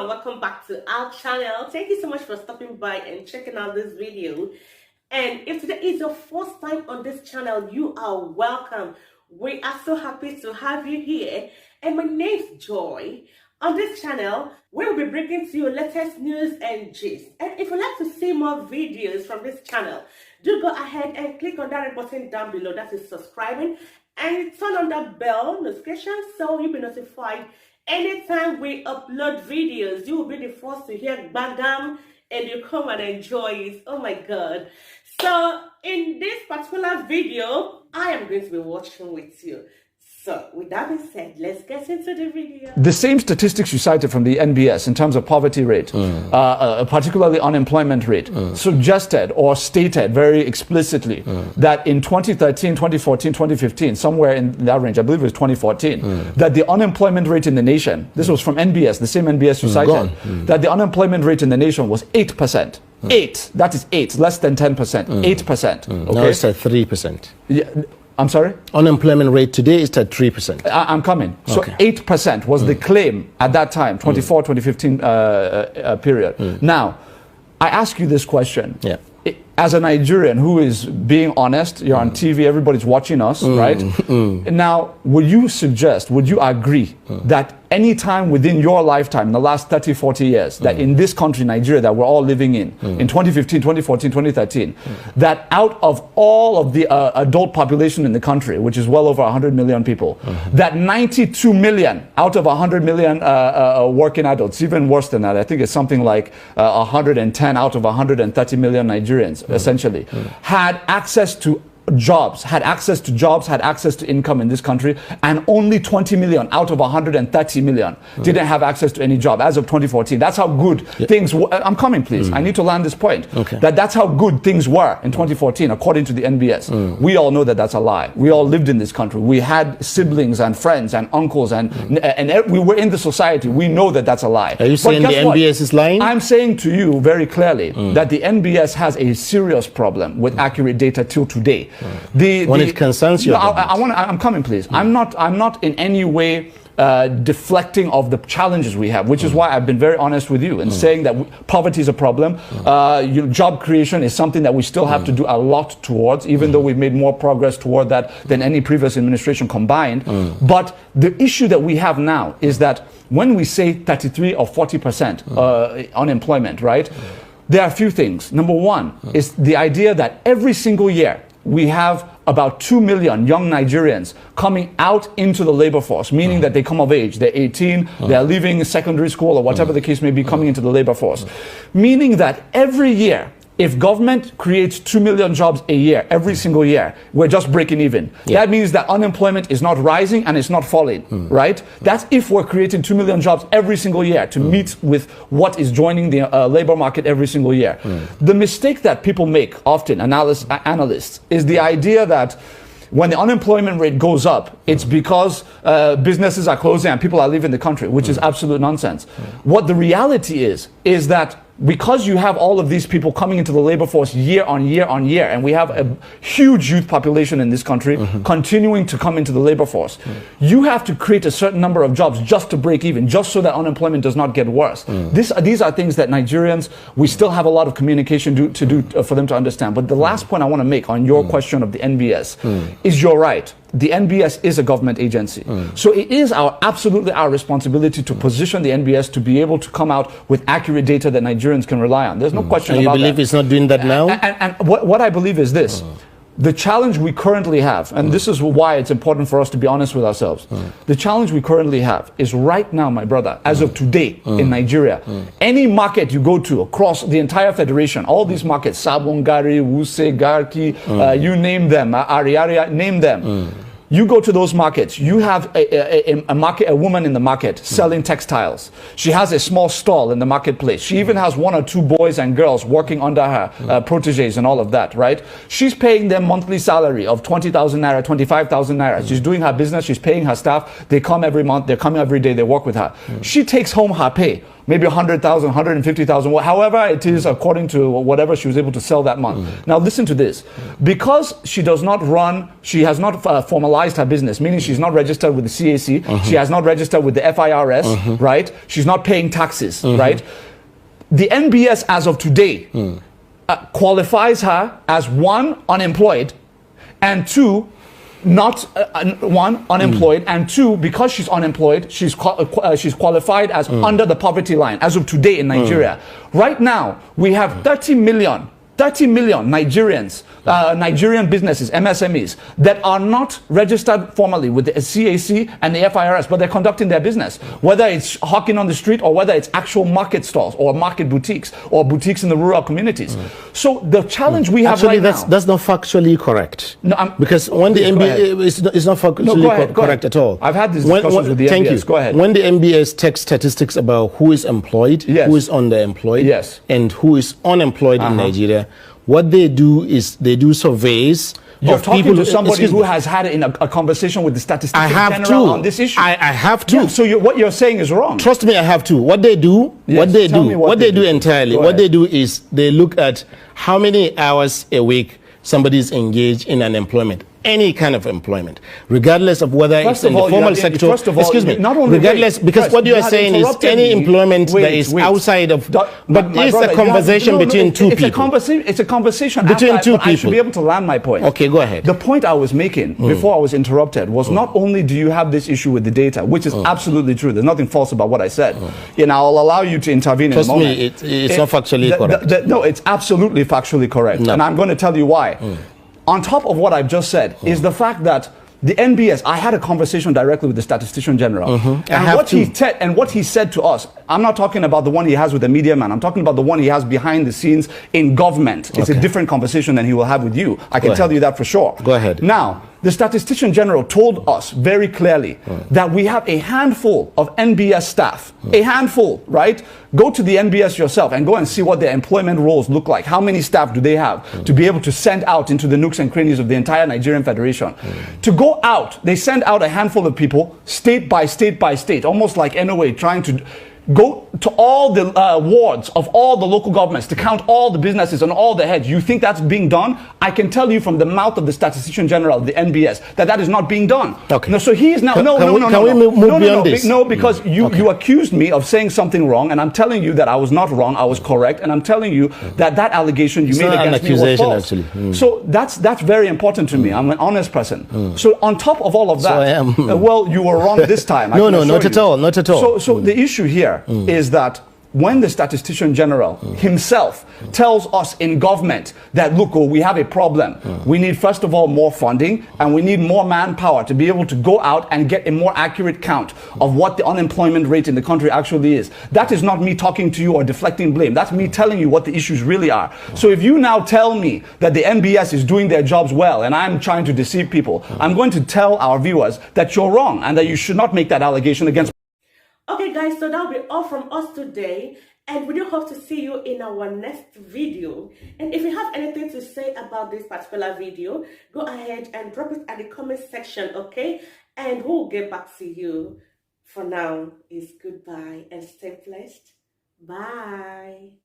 and welcome back to our channel. Thank you so much for stopping by and checking out this video. And if today is your first time on this channel, you are welcome. We are so happy to have you here. And my name's Joy. On this channel, we'll be bringing to you latest news and gist. And if you'd like to see more videos from this channel, do go ahead and click on that red button down below, that is subscribing, and turn on that bell notification so you'll be notified anytime we upload videos. You will be the first to hear Bagam and you come and enjoy it. Oh my god. So in this particular video, I am going to be watching with you. So, with that being said, let's get into the video. The same statistics you cited from the NBS in terms of poverty rate, particularly unemployment rate, suggested or stated very explicitly that in 2013, 2014, 2015, somewhere in that range, I believe it was 2014, that the unemployment rate in the nation, this was from NBS, the same NBS you cited, that the unemployment rate in the nation was 8%. 8, that is 8, less than 10%, 8%. Okay? Now it's at 3%. Yeah. I'm sorry? Unemployment rate today is at 3%. I'm coming. So okay. 8% was the claim at that time, 2015 period. Now, I ask you this question. Yeah. As a Nigerian who is being honest, you're on TV, everybody's watching us, right? Now, would you agree that any time within your lifetime, in the last 30, 40 years, that in this country, Nigeria, that we're all living in 2015, 2014, 2013, that out of all of the adult population in the country, which is well over 100 million people, that 92 million out of 100 million working adults, even worse than that, I think it's something like 110 out of 130 million Nigerians, essentially, had access to jobs, had access to income in this country, and only 20 million out of 130 million didn't have access to any job as of 2014. That's how good things were. I'm coming, please. I need to land this point. Okay. That's how good things were in 2014, according to the NBS. We all know that that's a lie. We all lived in this country. We had siblings and friends and uncles, and we were in the society. We know that that's a lie. Are you saying the NBS is lying? I'm saying to you very clearly that the NBS has a serious problem with accurate data till today. When it concerns you, I'm coming, please. I'm not in any way deflecting of the challenges we have, which is why I've been very honest with you in saying that poverty is a problem. Job creation is something that we still have to do a lot towards, even though we've made more progress toward that than any previous administration combined. But the issue that we have now is that when we say 33 or 40% unemployment, right? There are a few things. Number one is the idea that every single year we have about 2 million young Nigerians coming out into the labor force, meaning that they come of age, they're 18, they're leaving secondary school or whatever the case may be, coming into the labor force. Meaning that every year, if government creates 2 million jobs a year, every single year, we're just breaking even. That means that unemployment is not rising and it's not falling, right? That's if we're creating 2 million jobs every single year to meet with what is joining the labor market every single year. The mistake that people make often, analysts, is the idea that when the unemployment rate goes up, it's because businesses are closing and people are leaving the country, which is absolute nonsense. What the reality is that because you have all of these people coming into the labor force year on year on year, and we have a huge youth population in this country continuing to come into the labor force, you have to create a certain number of jobs just to break even, just so that unemployment does not get worse. These are things that Nigerians, we still have a lot of communication to do for them to understand. But the last point I want to make on your question of the NBS is you're right. The NBS is a government agency. So it is absolutely our responsibility to position the NBS to be able to come out with accurate data that Nigerians can rely on. There's no question about that. And you believe it's not doing that now? And what I believe is this. The challenge we currently have, and this is why it's important for us to be honest with ourselves, the challenge we currently have is right now, my brother, as of today in Nigeria, any market you go to across the entire federation, all these markets, Sabongari, Wuse, Garki, you name them, Ariaria, name them. You go to those markets, you have a woman in the market selling textiles. She has a small stall in the marketplace. She even has 1 or 2 boys and girls working under her, proteges and all of that, right? She's paying them monthly salary of 20,000 naira, 25,000 naira. She's doing her business, she's paying her staff. They come every month, they're coming every day, they work with her. She takes home her pay. maybe 100,000, 150,000, however it is according to whatever she was able to sell that month. Now listen to this. Because she has not formalized her business, meaning she's not registered with the CAC, she has not registered with the FIRS, right? She's not paying taxes, right? The NBS as of today qualifies her as 1, unemployed, and 2, not unemployed, and 2, because she's unemployed, she's qualified as under the poverty line as of today in Nigeria. Right now, we have 30 million Nigerians, Nigerian businesses, MSMEs, that are not registered formally with the CAC and the FIRS, but they're conducting their business, whether it's hawking on the street or whether it's actual market stalls or market boutiques or boutiques in the rural communities. So the challenge we have actually, right now... that's not factually correct. No, because when the MBS is not factually correct at all. I've had these discussions with the thank MBS. You. Go ahead. When the MBS takes statistics about who is employed, who is underemployed, and who is unemployed in Nigeria, what they do is they do surveys. You're talking to somebody who has had a conversation with the Statistician General on this issue. I have to. Yeah, so what you're saying is wrong. Trust me, I have to. What they do, what they do entirely, what they do is they look at how many hours a week somebody is engaged in an employment. Any kind of employment, regardless of whether it's in the formal sector. Excuse me, not only regardless, because what you are saying is any employment that is outside of. But it's a conversation between two people. It's a conversation between two people. I should be able to land my point. Okay, go ahead. The point I was making before I was interrupted was not only do you have this issue with the data, which is absolutely true. There's nothing false about what I said. And I'll allow you to intervene in a moment. Trust me, it's not factually correct. No, it's absolutely factually correct, and I'm going to tell you why. On top of what I've just said is the fact that the NBS, I had a conversation directly with the Statistician General. And what he said to us, I'm not talking about the one he has with the media man, I'm talking about the one he has behind the scenes in government. It's a different conversation than he will have with you. I can tell you that for sure. Go ahead. Now, the Statistician General told us very clearly that we have a handful of NBS staff. A handful, right? Go to the NBS yourself and go and see what their employment roles look like. How many staff do they have to be able to send out into the nooks and crannies of the entire Nigerian Federation? To go out, they send out a handful of people, state by state by state, almost like NOA, trying to go to all the wards of all the local governments to count all the businesses and all the heads. You think that's being done? I can tell you from the mouth of the Statistician General, the NBS, that is not being done. Okay. No, so he is now... Can we move beyond this? No, because you accused me of saying something wrong, and I'm telling you that I was not wrong, I was correct, and I'm telling you that allegation you made against me was false. Actually. So that's very important to me. I'm an honest person. So on top of all of that, so I am. Well, you were wrong this time. No, not at all, not at all. So the issue here is that when the Statistician General himself tells us in government that, look, we have a problem. We need, first of all, more funding, and we need more manpower to be able to go out and get a more accurate count of what the unemployment rate in the country actually is. That is not me talking to you or deflecting blame. That's me telling you what the issues really are. So if you now tell me that the NBS is doing their jobs well and I'm trying to deceive people, I'm going to tell our viewers that you're wrong and that you should not make that allegation against. Okay guys, so that'll be all from us today, and we do hope to see you in our next video. And if you have anything to say about this particular video, go ahead and drop it at the comment section, okay? And we'll get back to you. For now, it's goodbye and stay blessed. Bye.